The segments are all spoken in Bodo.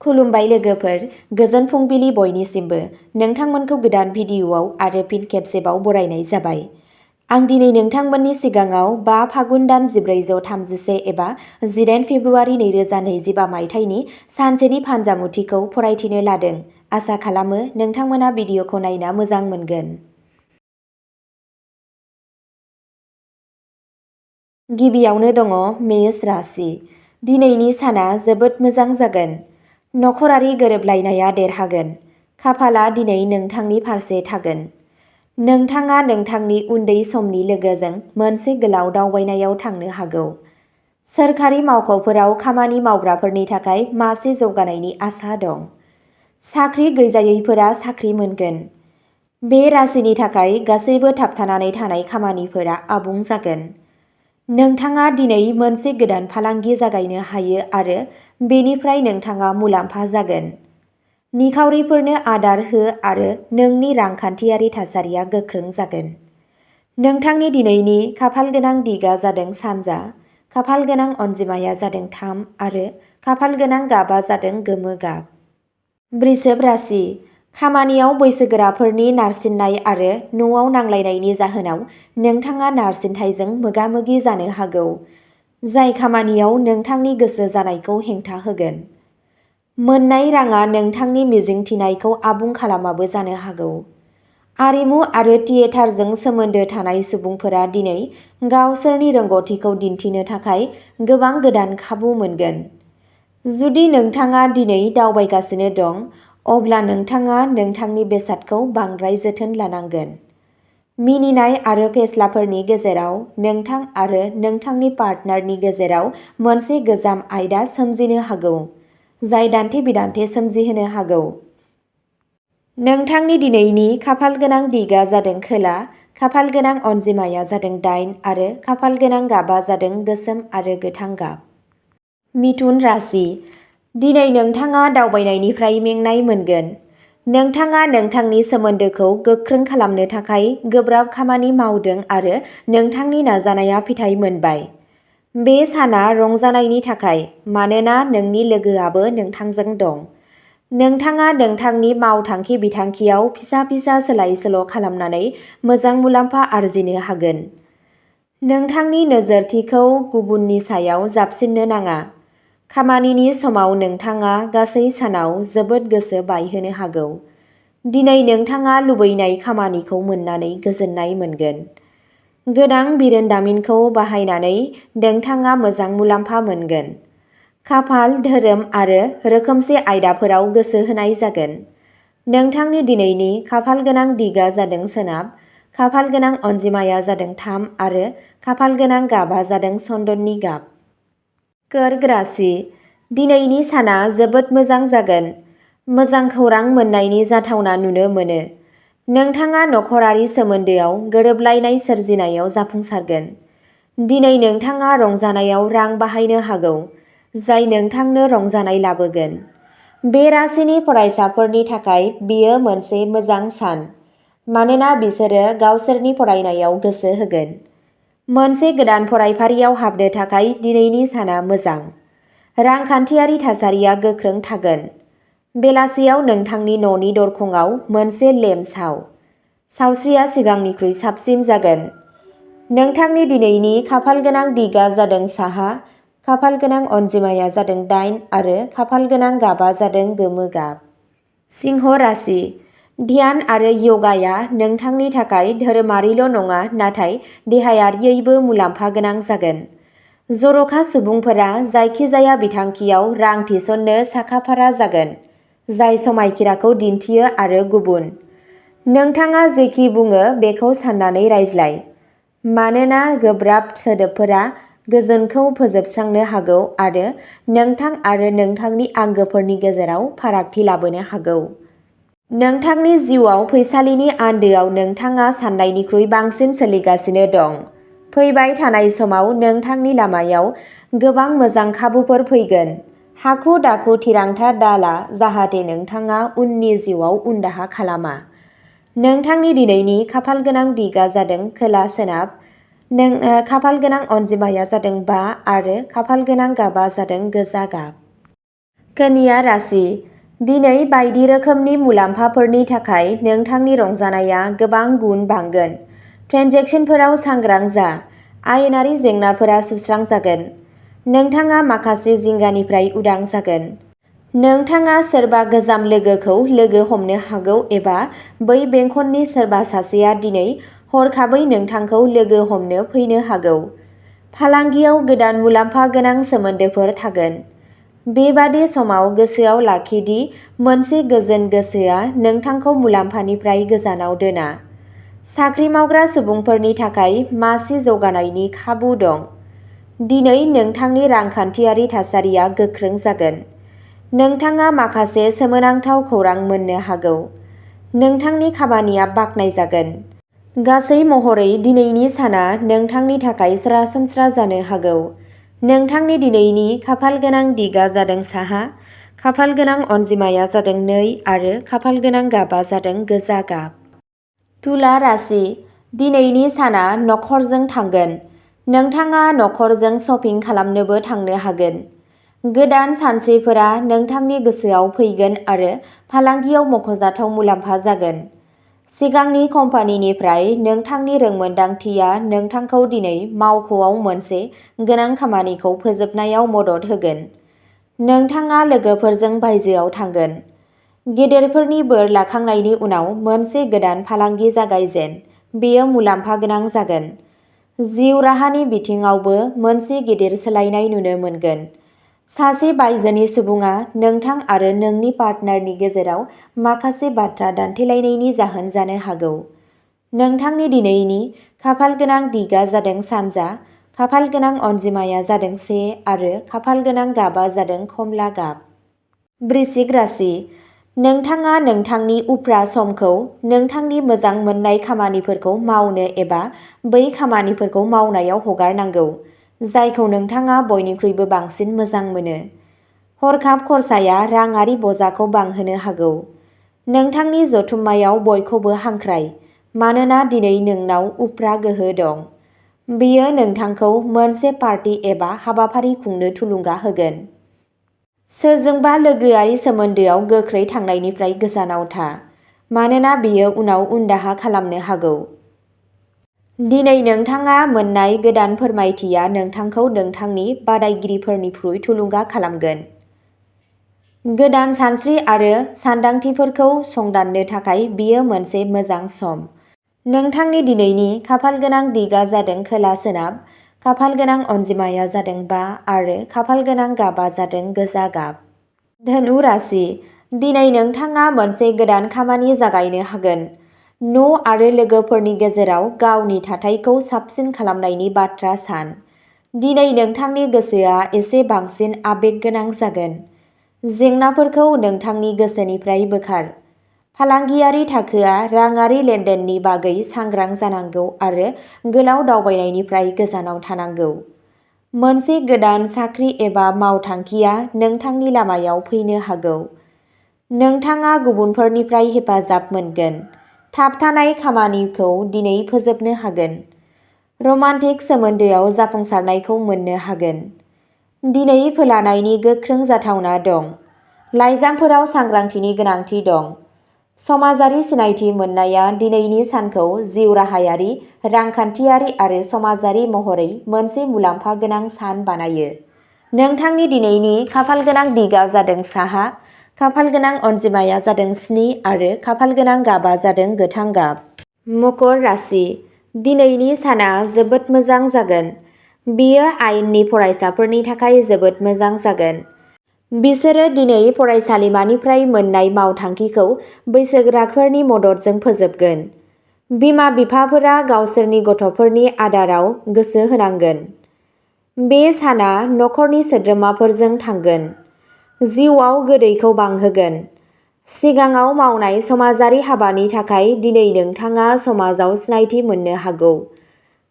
खुलुमबाय लोगोफोर, गोजोन फुंबिलि बयनिसिमबो। नोंथांमोनखौ गोदान भिडिअ'आव आरो फिन खेबसेबाव बरायनाय जाबाय। आं दिनै नोंथांमोननि सिगाङाव 5 फागुन दान 1431 एबा 18 फेब्रुआरि 2025 मायथाइनि सानसेनि फानजामुथिखौ फरायथिनो लादों। आसा खालामो नोंथांमोना भिडिअ'खौ नायना मोजां मोनगोन। गिबियावनो दङ मेष राशि। दिनैनि साना जोबोद मोजां जागोन। नखरारि गोरोबलायनाया देरहागोन। खाफाला दिनै नोंथांनि फारसे थागोन। नोंथाङा नोंथांनि उन्दै समनि लोगोजों मोनसे गोलाव दावबायनायाव थांनो हागौ। सोरखारि मावख'फोराव खामानि मावग्राफोरनि थाखाय मासे जौगानायनि आसा दं। साख्रि गैजायैफोरा साख्रि मोनगोन। बे राशिनि थाखाय गासैबो थाबथानानै थानाय खामानिफोरा आबुं जागोन। नोंथाङा दिनै मोनसे गोदान फालांगि जागायनो हायो आरो बेनिफ्राय नोंथाङा मुलाम्फा जागोन। निखावरिफोरनो आदार हो आरो नोंनि रांखान्थियारि थासारिया गोख्रों जागोन। नोंथांनि दिनैनि खाफालगोनां दिगा जादों सानजा, खाफालगोनां अनजिमाया जादों 3 आरो खाफालगोनां गाबा जादों गोमो गाब। वृषभ राशि। खामानियाव बैसोगोराफोरनि नारसिननाय आरो न'आव नांलायनायनि जाहोनाव नोंथाङा नारसिनथायजों मोगा-मोगि जानो हागौ, जाय खामानियाव नोंथांनि गोसो जानायखौ हेंथा होगोन। मोन्नाय राङा नोंथांनि मिजिंथिनायखौ आबुं खालामाबो जानो हागौ। आरिमु आरो थियेटारजों सोमोन्दो थानाय सुबुंफोरा दिनै गावसोरनि रोंग'थिखौ दिन्थिनो थाखाय गोबां गोदान खाबु मोनगोन। जुदि नोंथाङा दिनै दावबायगासिनो दं, अब्ला नोंथाङा नोंथांनि बेसादखौ बांद्राय जोथोन लानांगोन। मिनिनाय आरो फेस्लाफोरनि गेजेराव नोंथां आरो नोंथांनि पार्टनारनि गेजेराव मोनसे गोजाम आयदा सोमजिनो हागौ, जाय दान्थे-बिदान्थे सोमजिहोनो हागौ। नोंथांनि दिनैनि खाफालगोनां दिगा जादों खोला, खाफालगोनां अनजिमाया जादों 8 आरो खाफालगोनां गाबा जादों गोसोम आरो गोथां गाब। मिथुन राशि। दिनै नोंथाङा दावबायनायनिफ्राय मेंनाय मोनगोन। नोंथाङा नोंथांनि सोमोन्दोखौ गोख्रों खालामनो थाखाय गोब्राब खामानि मावदों आरो नोंथांनि नाजानाया फिथाय मोनबाय। बे साना रंजानायनि थाखाय, मानोना नोंनि लोगोआबो नोंथांजों दं। नोंथाङा नोंथांनि मावथांखि बिथांखियाव फिसा-फिसा सोलाय-सोल' खालामनानै मोजां मुलाम्फा आरजिनो हागोन। नोंथांनि नोजोरथिखौ गुबुननि सायाव जाबसिननो नाङा। खामानिनि समाव नोंथाङा गासै सानाव जोबोद गोसो बायहोनो हागौ। दिनै नोंथाङा लुबैनाय खामानिखौ मोन्नानै गोजोननाय मोनगोन। गोनां बिरोंदामिनखौ बाहायनानै नोंथाङा मोजां मुलाम्फा मोनगोन। खाफाल, धोरोम आरो रोखोमसे आयदाफोराव गोसो होनाय जागोन। नोंथांनि दिनैनि खाफालगोनां दिगा जादों सोनाब, खाफालगोनां अनजिमाया जादों 3 आरो खाफालगोनां गाबा जादों चन्दननि गाब। कर्क राशि। दिनैनि साना जोबोद मोजां जागोन। मोजां खौरां मोन्नायनि जाथावना नुनो मोनो। नोंथाङा नखरारि सोमोन्दोआव गोरोबलायनाय सोरजिनायाव जाफुंसारगोन। दिनै नोंथाङा रंजानायाव रां बाहायनो हागौ, जाय नोंथांनो रंजानाय लाबोगोन। बे राशिनि फरायसाफोरनि थाखाय बेयो मोनसे मोजां सान, मानोना बिसोरो गावसोरनि फरायनायाव गोसो होगोन। मोनसे गोदान फरायफारियाव हाबनो थाखाय दिनैनि साना मोजां। रांखान्थियारि थासारिया गोख्रों थागोन। बेलासियाव नोंथांनि न'नि दरखंआव मोनसे लेम्प साव। सावस्रिया सिगांनिख्रुइ साबसिन जागोन। नोंथांनि दिनैनि खाफालगोनां दिगा जादों साहा, खाफालगोनां अनजिमाया जादों 8 आरो खाफालगोनां गाबा जादों गोमो गाब। सिंह राशि। ध्यान आरो य'गाया नोंथांनि थाखाय धोरोमारिल' नङा नाथाय देहायारियैबो मुलाम्फा गोनां जागोन। जर'खा सुबुंफोरा जायखिजाया बिथांखियाव रां थिसननो साखा-फारा जागोन, जाय समायखिराखौ दिन्थियो आरो गुबुन। नोंथाङा जेखि बुङो बेखौ सान्नानै रायज्लाय, मानोना गोब्राब सोदोबफोरा गोजोनखौ फोजोबस्रांनो हागौ आरो नोंथां आरो नोंथांनि आंगोफोरनि गेजेराव फारागथि लाबोनो हागौ। नोंथांनि जिउआव फैसालिनि आन्दोआव नोंथाङा सान्नायनिख्रुइ बांसिन सोलिगासिनो दं। फैबाय थानाय समाव नोंथांनि लामायाव गोबां मोजां खाबुफोर फैगोन। हाखु-दाखु थिरांथा दाला जाहाथे नोंथाङा उननि जिउआव उनदाहा खालामा। नोंथांनि दिनैनि खाफालगोनां दिगा जादों खोला-सोनाब, खाफालगोनां अनजिमाया जादों 5 आरो खाफालगोनां गाबा जादों गोजा गाब। कन्या राशि दिनै बायदि रोखोमनि मुलाम्फाफोरनि थाखाय नोंथांनि रंजानाया गोबां गुन बांगोन। ट्रेन्जेकसनफोराव सांग्रां जा। आयेनारि जेंनाफोरा सुस्रांजागोन। नोंथाङा माखासे जिंगानिफ्राय उदां जागोन। नोंथाङा सोरबा गोजाम लोगोखौ लोगो हमनो हागौ एबा बै बेंखननि सोरबा सासेया दिनै हरखाबै नोंथांखौ लोगो हमनो फैनो हागौ। फालांगियाव गोदान मुलाम्फा गोनां सोमोन्दोफोर थागोन। बेबादि समाव गोसोआव लाखि दि मोनसे गोजोन गोसोआ नोंथांखौ मुलाम्फानिफ्राय गोजानाव दोना। साख्रि मावग्रा सुबुंफोरनि थाखाय मासि जौगानायनि खाबु दं। दिनै नोंथांनि रांखान्थियारि थासारिया गोख्रों जागोन। नोंथाङा माखासे सोमोनांथाव खौरां मोननो हागौ। नोंथांनि खामानिया बाख्नायजागोन। गासै महरै दिनैनि साना नोंथांनि थाखाय सरासनस्रा जानो हागौ। नोंथांनि दिनैनि खाफालगोनां दिगआ जादों साहा, खाफालगोनां अनजिमाया जादों 2 आरो खाफालगोनां गाबआ जादों गोजा गाब। तुला राशि दिनैनि साना नखरजों थांगोन। नोंथाङा नखरजों शपिं खालामनोबो थांनो हागोन। गोदान सानस्रिफोरा नोंथांनि गोसोआव फैगोन आरो फालांगियाव मख'जाथाव मुलाम्फा जागोन। सिगांनि कम्पानिनिफ्राय नोंथांनि रोंमोनदांथिया नोंथांखौ दिनै मावख'आव मोनसे गोनां खामानिखौ फोजोबनायाव मदद होगोन। नोंथाङा लोगोफोरजों बायजोआव थांगोन। गेदेरफोरनि बोर लाखांनायनि उनाव मोनसे गोदान फालांगि जागायजेन। बेयो मुलाम्फा गोनां जागोन। जिउ राहानि बिथिङावबो मोनसे गिदिर सोलायनाय नुनो मोनगोन। सासे बायजोनि सुबुङा नोंथां आरो नोंनि पार्टनारनि गेजेराव माखासे बाथ्रा दान्थेलायनायनि जाहोन जानो हागौ। नोंथांनि दिनैनि खाफालगोनां दिगआ जादों सानजा, खाफालगोनां अनजिमाया जादों 1 आरो खाफालगोनां गाबआ जादों खमला गाब। वृश्चिक राशि नोंथाङा नोंथांनि उफ्रा समखौ नोंथांनि मोजां मोननाय खामानिफोरखौ मावनो एबा बै खामानिफोरखौ मावनायाव हगारनांगौ जायखौ नोंथाङा बयनिख्रुइबो बांसिन मोजां मोनो। हरखाब खरसाया राङारि बजाखौ बांहोनो हागौ। नोंथांनि जथुम्मायाव बयखौबो हांख्राय, मानोना दिनै नोंनाव उफ्रा गोहो दं। बेयो नोंथांखौ मोनसे पार्टी एबा हाबाफारि खुंनो थुलुंगा होगोन। सोरजोंबा लोगोआरि सोमोन्दोआव गोख्रै थांनायनिफ्राय गोजानाव था, मानोना बेयो उनाव उनदाहा खालामनो हागौ। दिनै नोंथाङा मोन्नाय गोदान फोरमायथिया नोंथांखौ नोंथांनि बादायगिरिफोरनिख्रुइ थुलुंगा खालामगोन। गोदान सानस्रि आरो सानदांथिफोरखौ संदाननो थाखाय बेयो मोनसे मोजां सम। नोंथांनि दिनैनि खाफालगोनां दिगआ जादों खोला-सोनाब, खाफालगोनां अनजिमाया जादों 5 आरो खाफालगोनां गाबआ जादों गोजा गाब। धनु राशि दिनै नोंथाङा मोनसे गोदान खामानि जागायनो हागोन। न' आरो लोगोफोरनि गेजेराव गावनि थाथायखौ साबसिन खालामनायनि बाथ्रा सान। दिनै नोंथांनि गोसोआ एसे बांसिन आबेगगोनां जागोन। जेंनाफोरखौ नोंथांनि गोसोनिफ्राय बोखार। फालांगियारि थाखोआ राङारि लेनदेननि बागै सांग्रां जानांगौ आरो गोलाव दावबायनायनिफ्राय गोजानाव थानांगौ। मोनसे गोदान साख्रि एबा मावथांखिआ नोंथांनि लामायाव फैनो हागौ। नोंथाङा गुबुनफोरनिफ्राय हेफाजाब मोनगोन। थाबथानाय खामानिखौ दिनै फोजोबनो हागोन। रमान्टिक सोमोन्दोआव जाफुंसारनायखौ मोननो हागोन। दिनै फोलानायनि गोख्रों जाथावना दं। लाइजामफोराव सांग्रांथिनि गोनांथि दं। समाजारि सिनायथि मोननाया दिनैनि सानखौ जिउराहायारि, रांखान्थियारि आरो समाजारि महरै मोनसे मुलाम्फा गोनां सान बानायो। नोंथांनि दिनैनि खाफालगोनां दिगआ जादों साहा, खाफालगोनां अनजिमाया जादों 7 आरो खाफालगोनां गाबआ जादों गोथां गाब। मकर राशि दिनैनि साना जोबोद मोजां जागोन। बेयो आयेननि फरायसाफोरनि थाखाय जोबोद मोजां जागोन। बिसोरो दिनै फरायसालिमानिफ्राय मोन्नाय मावथांखिखौ बैसोगोराफोरनि मददजों फोजोबगोन। बिमा-बिफाफोरा गावसोरनि गथ'फोरनि आदाराव गोसो होनांगोन। बे साना नखरनि सोद्रोमाफोरजों थांगोन। जिउआव गोदैखौ बांहोगोन। सिगाङाव मावनाय समाजारि हाबानि थाखाय दिनै नोंथाङा समाजाव सिनायथि मोननो हागौ।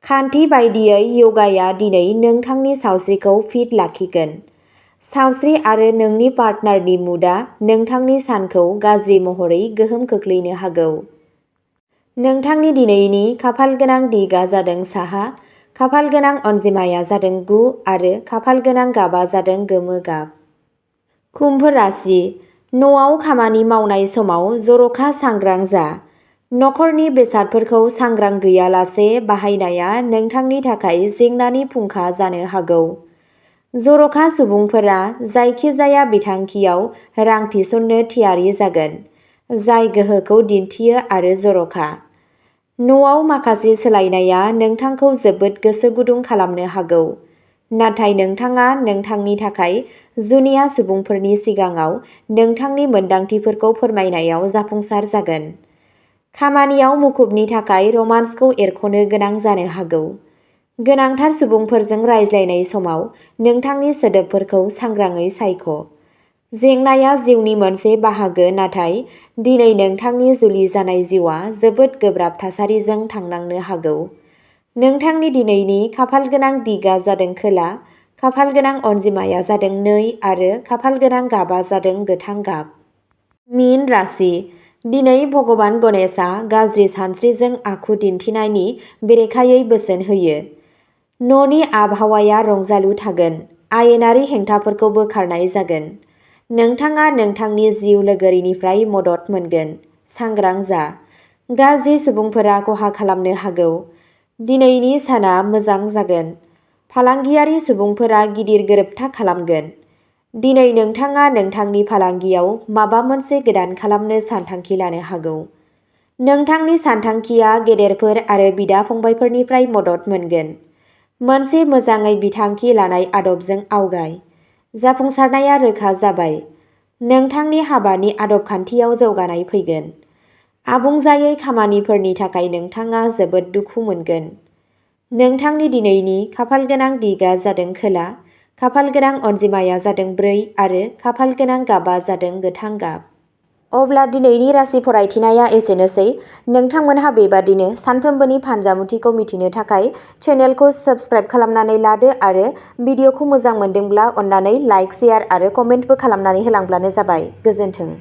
खान्थि बायदियै य'गाया दिनै नोंथांनि सावस्रिखौ फिट लाखिगोन। सावस्रि आरो नोंनि पार्टनारनि मुडआ नोंथांनि सानखौ गाज्रि महरै गोहोम खोख्लैनो हागौ। नोंथांनि दिनैनि खाफालगोनां दिगआ जादों साहा, खाफालगोनां अनजिमाया जादों 9 आरो खाफालगोनां गाबआ जादों गोमो गाब। कुम्भ राशि न'आव खामानि मावनाय समाव जर'खा सांग्रां जा। नखरनि बेसादफोरखौ सांग्रां गैयालासे बाहायनाया नोंथांनि थाखाय जेंनानि फुंखा जानो हागौ। जर'खा सुबुंफोरा जायखिजाया बिथांखियाव रां थिसननो थियारि जागोन, जाय गोहोखौ दिन्थियो आरो जर'खा। न'आव माखासे सोलायनाया नोंथांखौ जोबोद गोसो गुदुं खालामनो हागौ, नाथाय नोंथाङा नोंथांनि थाखाय जुनिया सुबुंफोरनि सिगाङाव नोंथांनि मोनदांथिफोरखौ फोरमायनायाव जाफुंसार जागोन। खामानियाव मुखुबनि थाखाय रमान्सखौ एरख'नो गोनां जानो हागौ। गोनांथार सुबुंफोरजों रायज्लायनाय समाव नोंथांनि सोदोबफोरखौ सांग्राङै सायख'। जेंनाया जिउनि मोनसे बाहागो, नाथाय दिनै नोंथांनि जुलि जानाय जिउआ जोबोद गोब्राब थासारिजों थांनांनो हागौ। नोंथांनि दिनैनि खाफालगोनां दिगा जादों खोला, खाफालगोनां अनजिमाया जादों 2 आरो खाफालगोनां गाबा जादों गोथां गाब। मीन राशि दिनै भगबान गणेशआ गाज्रि सानस्रिजों आखु दिन्थिनायनि बेरेखायै बोसोन होयो। न'नि आबहावाया रंजालु थागोन, आयेनारि हेंथाफोरखौ बोखारनाय जागोन। नोंथाङा नोंथांनि जिउ लोगोरिनिफ्राय मदद मोनगोन, सांग्रां जा। गाज्रि सुबुंफोरा खहा खालामनो हागौ। दिनैनि साना मोजां जागोन। फालांगियारि सुबुंफोरा गिदिर गोरोबथा खालामगोन। दिनै नोंथाङा नोंथांनि फालांगियाव माबा मोनसे गोदान खालामनो सानथांखि लानो हागौ। नोंथांनि सानथांखिया गेदेरफोर आरो बिदा-फंबायफोरनिफ्राय मदद मोनगोन। मोनसे मोजाङै बिथांखि लानाय आदबजों आवगाय। जाफुंसारनाया रोखा जाबाय। नोंथांनि हाबानि आदब-खान्थियाव जौगानाय फैगोन। आबुं जायै खामानिफोरनि थाखाय नोंथाङा जोबोद दुखु मोनगोन। नोंथांनि दिनैनि खाफालगोनां दिगा जादों खोला, खाफालगोनां अनजिमाया जादों 4 आरो खाफालगोनां गाबा जादों गोथां गाब। अब्ला दिनैनि राशि फरायथिनाया एसेनोसै। नोंथांमोनहा बेबादिनो सानफ्रोमबोनि फानजामुथिखौ मिथिनो थाखाय चेनेलखौ साबस्क्राइब खालामनानै लादो आरो भिडिअखौ मोजां मोनदोंब्ला अन्नानै लाइक, शेयार आरो कमेन्टबो खालामनानै होलांब्लानो जाबाय। गोजोन्थों।